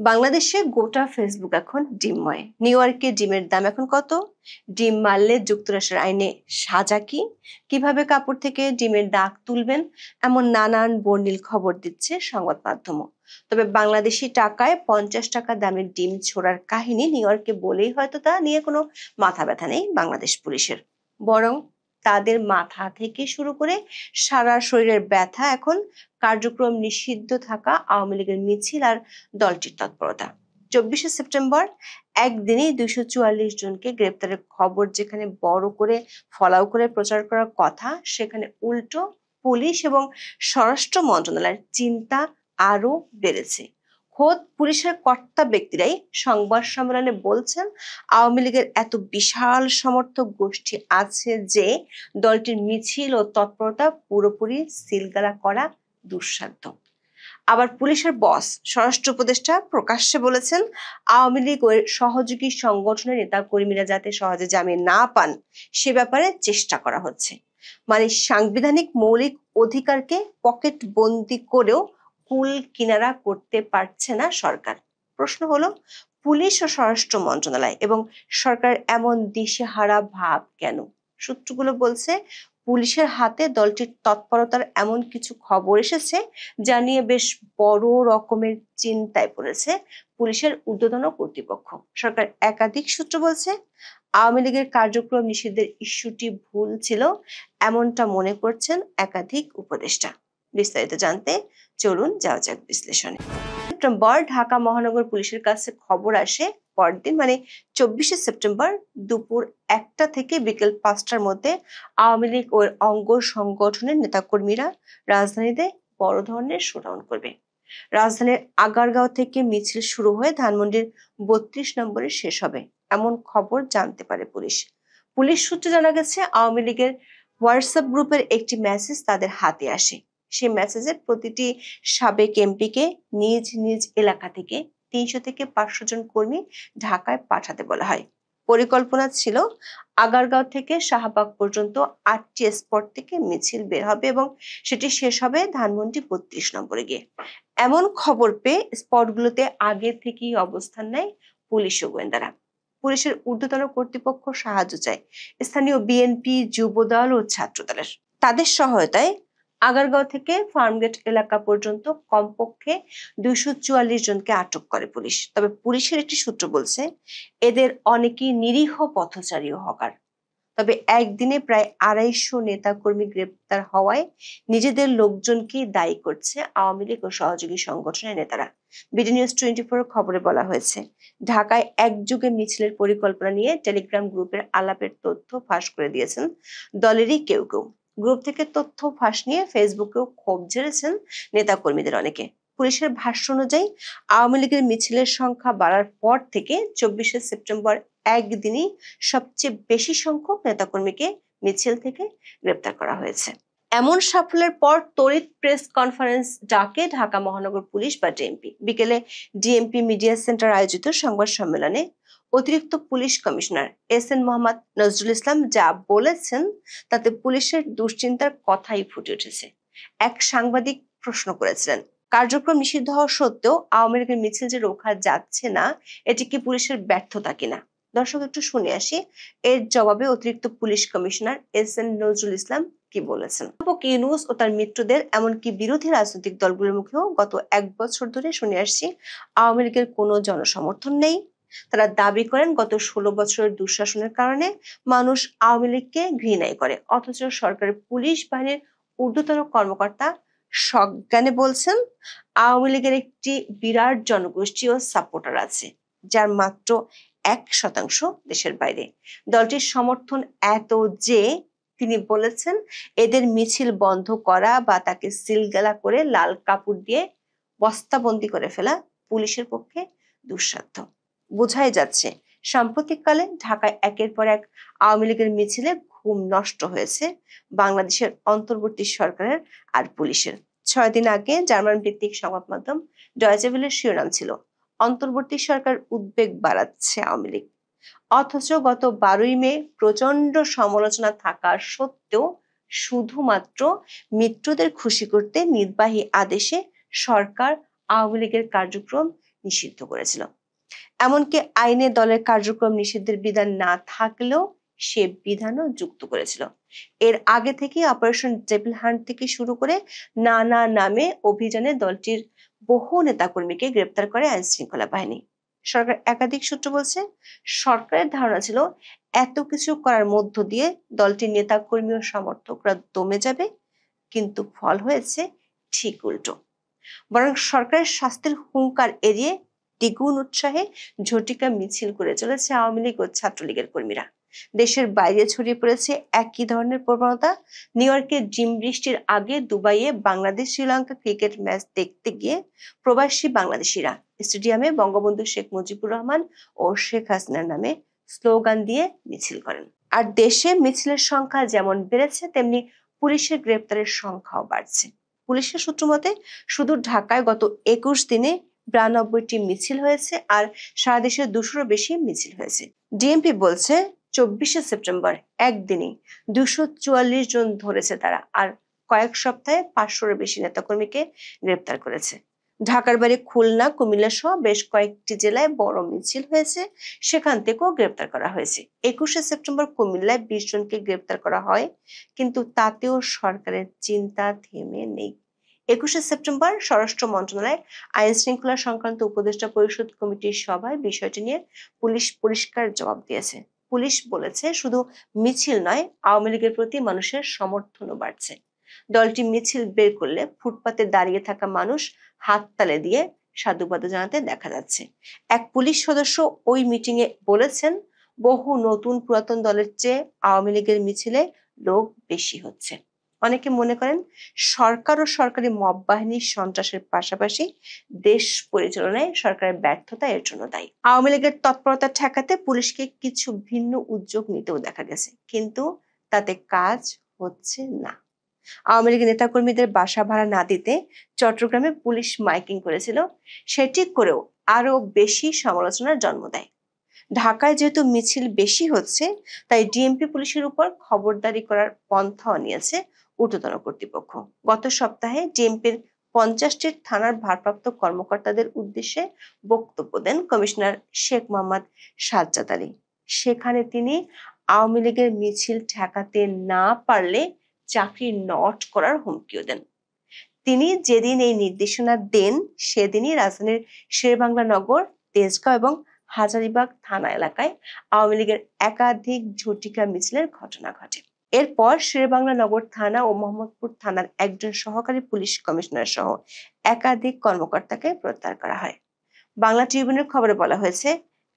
বাংলাদেশে গোটা ফেসবুক এখন ডিমময়। নিউ ইয়র্কে ডিমের দাম এখন কত? ডিম মারলে যুক্তরাষ্ট্রের আইনে সাজা কি? কিভাবে কাপড় থেকে ডিমের দাগ তুলবেন? এমন নানান বর্ণিল খবর দিচ্ছে সংবাদ মাধ্যমও। তবে বাংলাদেশি টাকায় 50 টাকা দামের ডিম ছোড়ার কাহিনী নিউ ইয়র্কে বলেই হয়তো তা নিয়ে কোনো মাথা ব্যথা নেই বাংলাদেশ পুলিশের। বরং তাদের মাথা থেকে শুরু করে সারা শরীরের ব্যথা এখন কার্যক্রম নিষিদ্ধ থাকা আওয়ামী লীগের মিছিল আর দলটির তৎপরতা। 24শে সেপ্টেম্বর একদিনেই 244 জনকে গ্রেপ্তারের খবর যেখানে বড় করে ফলাও করে প্রচার করার কথা, সেখানে উল্টো পুলিশ এবং স্বরাষ্ট্র মন্ত্রণালয়ের চিন্তা আরো বেড়েছে। খোদ পুলিশের কর্তা ব্যক্তিরাই সংবাদ সম্মেলনে বলছেন, আওয়ামী লীগের এত বিশাল সমর্থক গোষ্ঠী আছে যে দলটির মিছিল ও তৎপরতা পুরোপুরি সিলগালা করা দুঃসাধ্য। আবার পুলিশের বস স্বরাষ্ট্র উপদেষ্টা প্রকাশ্যে বলেছেন, আওয়ামী লীগ ও এর সহযোগী সংগঠনের নেতা কর্মীরা যাতে সহজে জামিন না পান সে ব্যাপারে চেষ্টা করা হচ্ছে। মানে সাংবিধানিক মৌলিক অধিকারকে পকেট বন্দি করেও কুল কিনারা করতে পারছে না সরকার। প্রশ্ন হলো, পুলিশ ও স্বরাষ্ট্র মন্ত্রণালয় এবং সরকার এমন দিশেহারা ভাব কেন? সূত্রগুলো বলছে, পুলিশের হাতে দলটির তৎপরতার এমন কিছু খবর এসেছে যা নিয়ে বেশ বড় রকমের চিন্তায় পড়েছে পুলিশের ঊর্ধ্বতন কর্তৃপক্ষ। সরকার একাধিক সূত্র বলছে, আওয়ামী লীগের কার্যক্রম নিষিদ্ধের ইস্যুটি ভুল ছিল, এমনটা মনে করছেন একাধিক উপদেষ্টা। বিস্তারিত জানতে চলুন যাওয়া যাক বিশ্লেষণে। সেপ্টেম্বর ঢাকা মহানগর পুলিশের কাছে খবর আসে পরদিন, মানে 24শে সেপ্টেম্বর দুপুর 1টা থেকে বিকেল 5টার মধ্যে আওয়ামী লীগ ও অঙ্গ সংগঠনের নেতাকর্মীরা রাজধানীতে বড় ধরনের শোডাউন করবে। রাজধানীর আগারগাঁও থেকে মিছিল শুরু হয়ে ধানমন্ডির 32 নম্বরে শেষ হবে, এমন খবর জানতে পারে পুলিশ। পুলিশ সূত্রে জানা গেছে, আওয়ামী লীগের হোয়াটসঅ্যাপ গ্রুপের একটি মেসেজ তাদের হাতে আসে। সেই মেসেজে প্রতিটি সাবেক এমপিকে নিজ নিজ এলাকা থেকে 300 থেকে 500 জন কর্মী ঢাকায় পাঠাতে বলা হয়। পরিকল্পনা ছিল, আগারগাঁও থেকে শাহবাগ পর্যন্ত 8টি স্পট থেকে মিছিল বের হবে এবং সেটি শেষ হবে ধানমন্ডি 32 নম্বরে গিয়ে। এমন খবর পেয়ে স্পটগুলোতে আগে থেকেই অবস্থান নেয় পুলিশ ও গোয়েন্দারা। পুলিশের ঊর্ধ্বতন কর্তৃপক্ষ সাহায্য চায় স্থানীয় বিএনপি, যুবদল ও ছাত্রদলের। তাদের সহায়তায় আগারগাঁও থেকে ফার্মগেট এলাকা পর্যন্ত কমপক্ষে 244 জনকে আটক করে পুলিশ। তবে পুলিশের একটি সূত্র বলছে, এদের অনেকেই নিরীহ পথচারী ও হকার। তবে একদিনে প্রায় 250 নেতাকর্মী গ্রেপ্তার হওয়ায় নিজেদের লোকজনকেই দায়ী করছে আওয়ামী লীগ ও সহযোগী সংগঠনের নেতারা। বিডি নিউজ 24 খবরে বলা হয়েছে, ঢাকায় একযোগে মিছিলের পরিকল্পনা নিয়ে টেলিগ্রাম গ্রুপের আলাপের তথ্য ফাঁস করে দিয়েছেন দলেরই কেউ কেউ। গ্রুপ থেকে তথ্য ফাঁস নিয়ে ফেসবুকেও ক্ষোভ ঝেড়েছেন নেতাকর্মীদের অনেকে। পুলিশের ভাষ্য অনুযায়ী, আওয়ামী লীগের মিছিলের সংখ্যা বাড়ার পর থেকে 24শে সেপ্টেম্বর একদিনই সবচেয়ে বেশি সংখ্যক নেতাকর্মীকে মিছিল থেকে গ্রেপ্তার করা হয়েছে। এমন সাফল্যের পর তড়িৎ প্রেস কনফারেন্স ডাকে ঢাকা মহানগর পুলিশ বা ডিএমপি। বিকেলে ডিএমপি মিডিয়া সেন্টার আয়োজিত সংবাদ সম্মেলনে অতিরিক্ত police commissioner S N. Mohammad Nazrul Islam যা বলেছেন তাতে পুলিশের দুশ্চিন্তার কথাই ফুটে উঠেছে। এক সাংবাদিক প্রশ্ন করেছিলেন, কার্যক্রম নিষিদ্ধ হওয়া সত্ত্বেও আওয়ামী লীগের মিছিল যে রোখা যাচ্ছে না, এটি কি পুলিশের ব্যর্থতা কিনা? দর্শক, একটু শুনে আসি এর জবাবে অতিরিক্ত police commissioner S N. Nazrul Islam কি বলেছেন। ইউনূস ও তার মিত্রদের এমনকি বিরোধী রাজনৈতিক দলগুলোর মুখেও গত 1 বছর ধরে শুনে আসছি, আওয়ামী লীগের কোনো জনসমর্থন নেই। তারা দাবি করেন, গত 16 বছরের দুঃশাসনের কারণে মানুষ আওয়ামী লীগকে ঘৃণাই করে, অথচ সরকারের পুলিশ বাহিনীর ঊর্ধ্বতন কর্মকর্তা সজ্ঞানে বলছেন, আওয়ামী লীগের একটি বিরাট জনগোষ্ঠী ও সাপোর্টার আছে, যার মাত্র 1% দেশের বাইরে। দলটির সমর্থন এত যে তিনি বলেছেন, এদের মিছিল বন্ধ করা বা তাকে সিলগালা করে লাল কাপড় দিয়ে বস্তাবন্দি করে ফেলা পুলিশের পক্ষে দুঃসাধ্য। বোঝাই যাচ্ছে, সাম্প্রতিককালে ঢাকায় একের পর এক আওয়ামী লীগের মিছিলে ঘুম নষ্ট হয়েছে বাংলাদেশের অন্তর্বর্তী সরকারের আর পুলিশের। 6 দিন আগে জার্মান ভিত্তিক সংবাদ মাধ্যম ডয়েচে ভেলের শিরোনাম ছিল, অন্তর্বর্তী সরকার উদ্বেগ বাড়াচ্ছে আওয়ামী লীগ। অথচ গত 12ই মে প্রচন্ড সমালোচনা থাকা সত্ত্বেও শুধুমাত্র মিত্রদের খুশি করতে নির্বাহী আদেশে সরকার আওয়ামী লীগের কার্যক্রম নিষিদ্ধ করেছিল। এমনকি আইনে দলের কার্যক্রম নিষিদ্ধের বিধান না থাকলেও সে বিধানও যুক্ত করেছিল। এর আগে থেকে অপারেশন ডেভিল হান্ট থেকে শুরু করে নানা নামে অভিযানে দলটির বহু নেতাকর্মীকে গ্রেপ্তার করে আইন শৃঙ্খলা বাহিনী। সরকার একাধিক সূত্র বলছে, সরকারের ধারণা ছিল এত কিছু করার মধ্য দিয়ে দলটির নেতাকর্মী ও সমর্থকরা দমে যাবে, কিন্তু ফল হয়েছে ঠিক উল্টো। বরং সরকারের শাস্তির হুঙ্কার এড়িয়ে দ্বিগুণ উৎসাহে ঝটিকা মিছিল করে চলেছে আওয়ামী লীগ ও ছাত্রলীগের কর্মীরা। দেশের বাইরে ছড়িয়ে পড়েছে একই ধরনের প্রবণতা। নিউ ইয়র্কে জিম বৃষ্টির আগে দুবাইয়ে বাংলাদেশ শ্রীলঙ্কা ক্রিকেট ম্যাচ দেখতে গিয়ে প্রবাসী বাংলাদেশিরা স্টেডিয়ামে বঙ্গবন্ধু শেখ মুজিবুর রহমান ও শেখ হাসিনার নামে স্লোগান দিয়ে মিছিল করেন। আর দেশে মিছিলের সংখ্যা যেমন বেড়েছে, তেমনি পুলিশের গ্রেপ্তারের সংখ্যাও বাড়ছে। পুলিশের সূত্র মতে শুধু ঢাকায় গত 21 দিনে 92টি মিছিল হয়েছে, আর সারা দেশে 200-র বেশি মিছিল হয়েছে। ডিএমপি বলছে 24শে সেপ্টেম্বর একদিনই 244 জন ধরেছে তারা, আর কয়েক সপ্তাহে 500-র বেশি নেতাকর্মীকে গ্রেপ্তার করেছে। ঢাকার বাইরে খুলনা, কুমিল্লা সহ বেশ কয়েকটি জেলায় বড় মিছিল হয়েছে, সেখান থেকেও গ্রেপ্তার করা হয়েছে। 21শে সেপ্টেম্বর কুমিল্লায় 20 জনকে গ্রেপ্তার করা হয়, কিন্তু তাতেও সরকারের চিন্তা থেমে নেই। 21শে সেপ্টেম্বর স্বরাষ্ট্র মন্ত্রণালয় আইন শৃঙ্খলা সংক্রান্ত উপদেষ্টা পরিষদ কমিটির সভায় বিষয়টি নিয়ে পুলিশ পরিষ্কার জবাব দিয়েছে। পুলিশ বলেছে, শুধু মিছিল নয়, আওয়ামী লীগের প্রতি মানুষের সমর্থনও বাড়ছে। দলটি মিছিল বের করলে ফুটপাতে দাঁড়িয়ে থাকা মানুষ হাততালি দিয়ে সাধুবাদ জানাতে দেখা যাচ্ছে। এক পুলিশ সদস্য ওই মিটিংয়ে বলেছেন, বহু নতুন পুরাতন দলের চেয়ে আওয়ামী লীগের মিছিলে লোক বেশি হচ্ছে। অনেকে মনে করেন সরকার ও সরকারি মব বাহিনীর সন্ত্রাসের পাশাপাশি দেশ পরিচালনায় সরকারের ব্যর্থতা এর জন্য দায়ী। আওয়ামী লীগের তৎপরতা ঠেকাতে পুলিশকে কিছু ভিন্ন উদ্যোগ নিতেও দেখা গেছে, কিন্তু তাতে কাজ হচ্ছে না। আওয়ামী লীগের নেতাকর্মীদের বাসা ভাড়া না দিতে চট্টগ্রামে পুলিশ মাইকিং করেছিল, সেটি করেও আরো বেশি সমালোচনার জন্ম দেয়। ঢাকায় যেহেতু মিছিল বেশি হচ্ছে, তাই ডিএমপি পুলিশের উপর খবরদারি করার পন্থাও নিয়েছে ঊর্ধ্বতন কর্তৃপক্ষ। গত সপ্তাহে ডিএমপির 50টি থানার ভারপ্রাপ্ত কর্মকর্তাদের উদ্দেশ্যে বক্তব্য দেন কমিশনার শেখ মোহাম্মদ সাজ্জাদ আলী। সেখানে তিনি আওয়ামী লীগের মিছিল ঠেকাতে না পারলে চাকরি নট করার হুমকিও দেন। তিনি যেদিন এই নির্দেশনা দেন, সেদিনই রাজধানীর শেরেবাংলা নগর, তেজগাঁও এবং হাজারীবাগ থানা এলাকায় আওয়ামী লীগের একাধিক ঝটিকা মিছিলের ঘটনা ঘটে। এরপর শেরেবাংলা নগর থানা ও মোহাম্মদপুর থানার একজন সহকারী পুলিশ কমিশনার সহ একাধিক কর্মকর্তাকে প্রত্যাহার করা হয়। বাংলা ট্রিবিউনের খবরে বলা হয়েছে,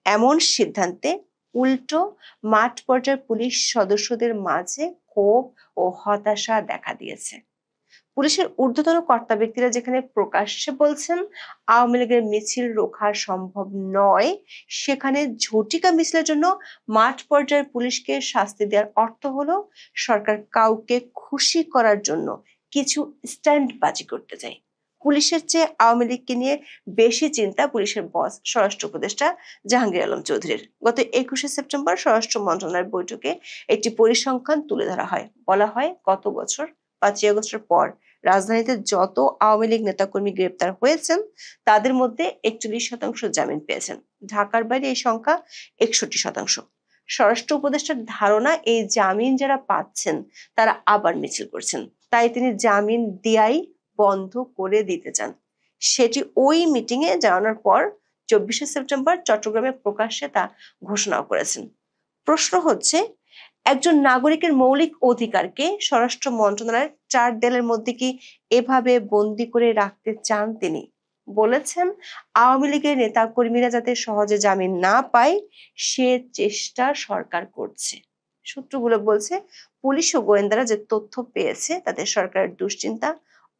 এমন সিদ্ধান্তে উল্টো মাঠ পর্যায়ের পুলিশ সদস্যদের মাঝে ক্ষোভ ও হতাশা দেখা দিয়েছে। পুলিশের ঊর্ধ্বতন কর্তা ব্যক্তিরা যেখানে প্রকাশ্যে বলছেন আওয়ামী লীগের মিছিল রোখা সম্ভব নয়, সেখানে ঝটিকা মিছিলের জন্য মাঠ পর্যায়ের পুলিশকে শাস্তি দেওয়ার অর্থ হলো সরকার কাউকে খুশি করার জন্য কিছু স্ট্যান্ডবাজি করতে চায়। পুলিশের চেয়ে আওয়ামী লীগকে নিয়ে বেশি চিন্তা পুলিশের বস স্বরাষ্ট্র উপদেষ্টা জাহাঙ্গীর আলম চৌধুরীর। গত 21শে সেপ্টেম্বর স্বরাষ্ট্র মন্ত্রণালয়ের বৈঠকে একটি পরিসংখ্যান তুলে ধরা হয়। বলা হয়, গত বছর 5ই আগস্টের পর রাজধানীতে যত আওয়ামী লীগ নেতাকর্মী গ্রেপ্তার হয়েছেন, তাদের মধ্যে 41% জামিন পেয়েছেন। ঢাকার বাইরে এই সংখ্যা 61%। স্বরাষ্ট্র উপদেষ্টার ধারণা, এই জামিন যারা পাচ্ছেন তারা আবার মিছিল করছেন, তাই তিনি জামিন দেয়াই বন্ধ করে দিতে চান। সেটি ওই মিটিং এ জানানোর পর 24শে সেপ্টেম্বর চট্টগ্রামে প্রকাশ্যে তা ঘোষণাও করেছেন। প্রশ্ন হচ্ছে, একজন নাগরিকের মৌলিক অধিকারকে স্বরাষ্ট্র মন্ত্রণালয়ের 4 দেয়ালের মধ্যে কি এভাবে বন্দি করে রাখতে চান তিনি? বলেছেন, আওয়ামী লীগের নেতা কর্মীরা যাতে সহজে জামিন না পায়, সে চেষ্টা সরকার করছে। সূত্রগুলো বলছে, পুলিশ ও গোয়েন্দারা যে তথ্য পেয়েছে তাতে সরকারের দুশ্চিন্তা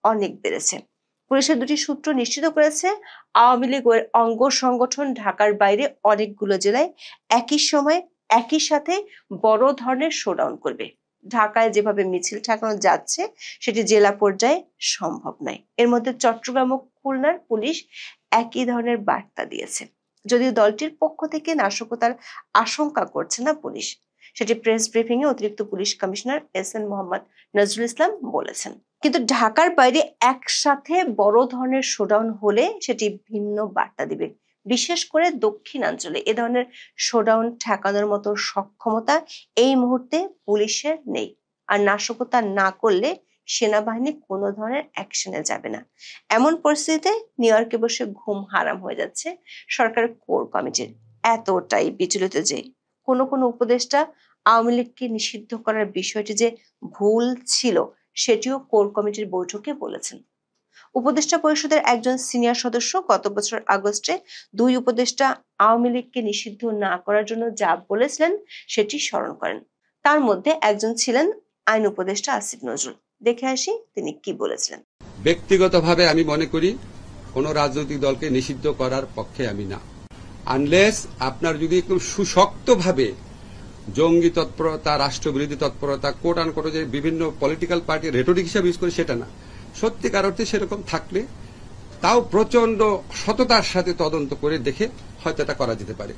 অনেক বেড়েছে। পুলিশের দুটি সূত্র নিশ্চিত করেছে, আওয়ামী লীগ ও অঙ্গ সংগঠন ঢাকার বাইরে অনেকগুলো জেলায় একই সময় একই সাথে বড় ধরনের শোডাউন করবে। ঢাকায় যেভাবে মিছিল ঠেকানো যাচ্ছে, সেটি জেলা পর্যায়ে সম্ভব নয়। এর মধ্যে চট্টগ্রাম ও খুলনার পুলিশ একই ধরনের বার্তা দিয়েছে, যদিও দলটির পক্ষ থেকে নাশকতার আশঙ্কা করছে না পুলিশ। সেটি প্রেস ব্রিফিং এ অতিরিক্ত police commissioner S N Mohammad Nazrul Islam বলেছেন। কিন্তু ঢাকার বাইরে একসাথে বড় ধরনের শোডাউন হলে সেটি ভিন্ন বার্তা দিবে। বিশেষ করে দক্ষিণাঞ্চলে এ ধরনের শোডাউন ঠেকানোর মতো সক্ষমতা এই মুহূর্তে পুলিশের নেই। আর নাশকতা না করলে সেনাবাহিনী কোনো ধরনের অ্যাকশনে যাবে না। এমন পরিস্থিতিতে নিউ ইয়র্কে বসে ঘুম হারাম হয়ে যাচ্ছে সরকারের কোর কমিটির। এতটাই বিচলিত যে কোনো উপদেষ্টা আওয়ামী লীগকে নিষিদ্ধ করার বিষয়টি যে ভুল ছিল সেটিও কোর কমিটির বৈঠকে বলেছেন। উপদেষ্টা পরিষদের একজন সিনিয়র সদস্য গত বছর আগস্টে দুই উপদেষ্টা আওয়ামী লীগকে নিষিদ্ধ না করার জন্য যা বলেছিলেন সেটি স্মরণ করেন। তার মধ্যে একজন ছিলেন আইন উপদেষ্টা আসিফ নজরুল। দেখে আসি তিনি কি বলেছিলেন। ব্যক্তিগতভাবে আমি মনে করি কোন রাজনৈতিক দলকে নিষিদ্ধ করার পক্ষে আমি না, আনলেস আপনার যদি একদম সুশক্তভাবে জঙ্গি তৎপরতা, রাষ্ট্রবিরোধী তৎপরতা, কোট আনকোট যে বিভিন্ন পলিটিক্যাল পার্টি রেটরিক হিসাবে ইউজ করে সেটা না, সত্যিকার অর্থে সেরকম থাকলে তাও প্রচন্ড সততার সাথে তদন্ত করে দেখে হয়তো এটা করা যেতে পারে।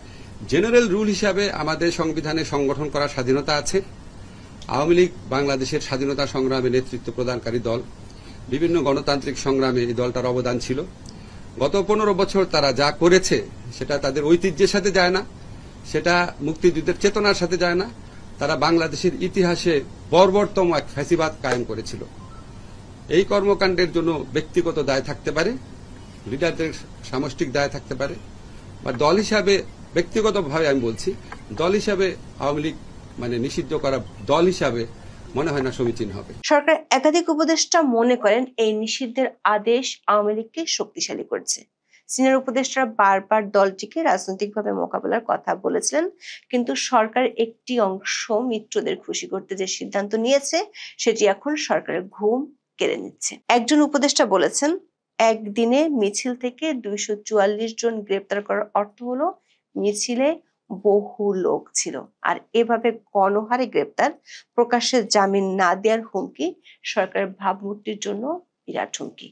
জেনারেল রুল হিসাবে আমাদের সংবিধানে সংগঠন করার স্বাধীনতা আছে। আওয়ামী লীগ বাংলাদেশের স্বাধীনতা সংগ্রামে নেতৃত্ব প্রদানকারী দল, বিভিন্ন গণতান্ত্রিক সংগ্রামে এই দলটার অবদান ছিল। গত 15 বছর তারা যা করেছে সেটা তাদের ঐতিহ্যের সাথে যায় না, সেটা মুক্তিযুদ্ধের চেতনার সাথে যায় না। তারা বাংলাদেশের ইতিহাসে বর্বরতম এক ফ্যাসিবাদ কায়েম করেছিল। এই কর্মকাণ্ডের জন্য ব্যক্তিগত দায় থাকতে পারে, লিডারদের সামষ্টিক দায় থাকতে পারে, বা দল হিসাবে ব্যক্তিগতভাবে আমি বলছি, দল হিসাবে আওয়ামী লীগ নিষিদ্ধ করা দল হিসাবে মনে হয় না সমীচীন হবে। সরকার একাধিক উপদেষ্টা মনে করেন এই নিষিদ্ধের আদেশ আওয়ামী লীগকে শক্তিশালী করছে। সিনিয়র উপদেষ্টারা বারবার দলটিকে রাজনৈতিকভাবে মোকাবেলার কথা বলেছিলেন, কিন্তু সরকার একটি অংশ মিত্রদের খুশি করতে যে সিদ্ধান্ত নিয়েছে সেটি এখন সরকারের ঘুম কেড়ে নিচ্ছে। একজন উপদেষ্টা বলেছেন, একদিনে মিছিল থেকে 244 জন গ্রেপ্তার করার অর্থ হলো মিছিলে বহু লোক ছিল। আর এভাবে গণহারে গ্রেপ্তার, প্রকাশ্যে জামিন না দেওয়ার হুমকি সরকারের ভাবমূর্তির জন্য বিরাট হুমকি।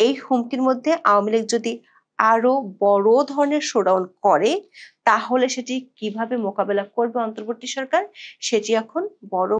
এই হুমকির মধ্যে আওয়ামী লীগ যদি আরো বড় ধরনের শোডাউন করে তাহলে সেটি কিভাবে মোকাবেলা করবে অন্তর্বর্তী সরকার, সেটি এখন বড়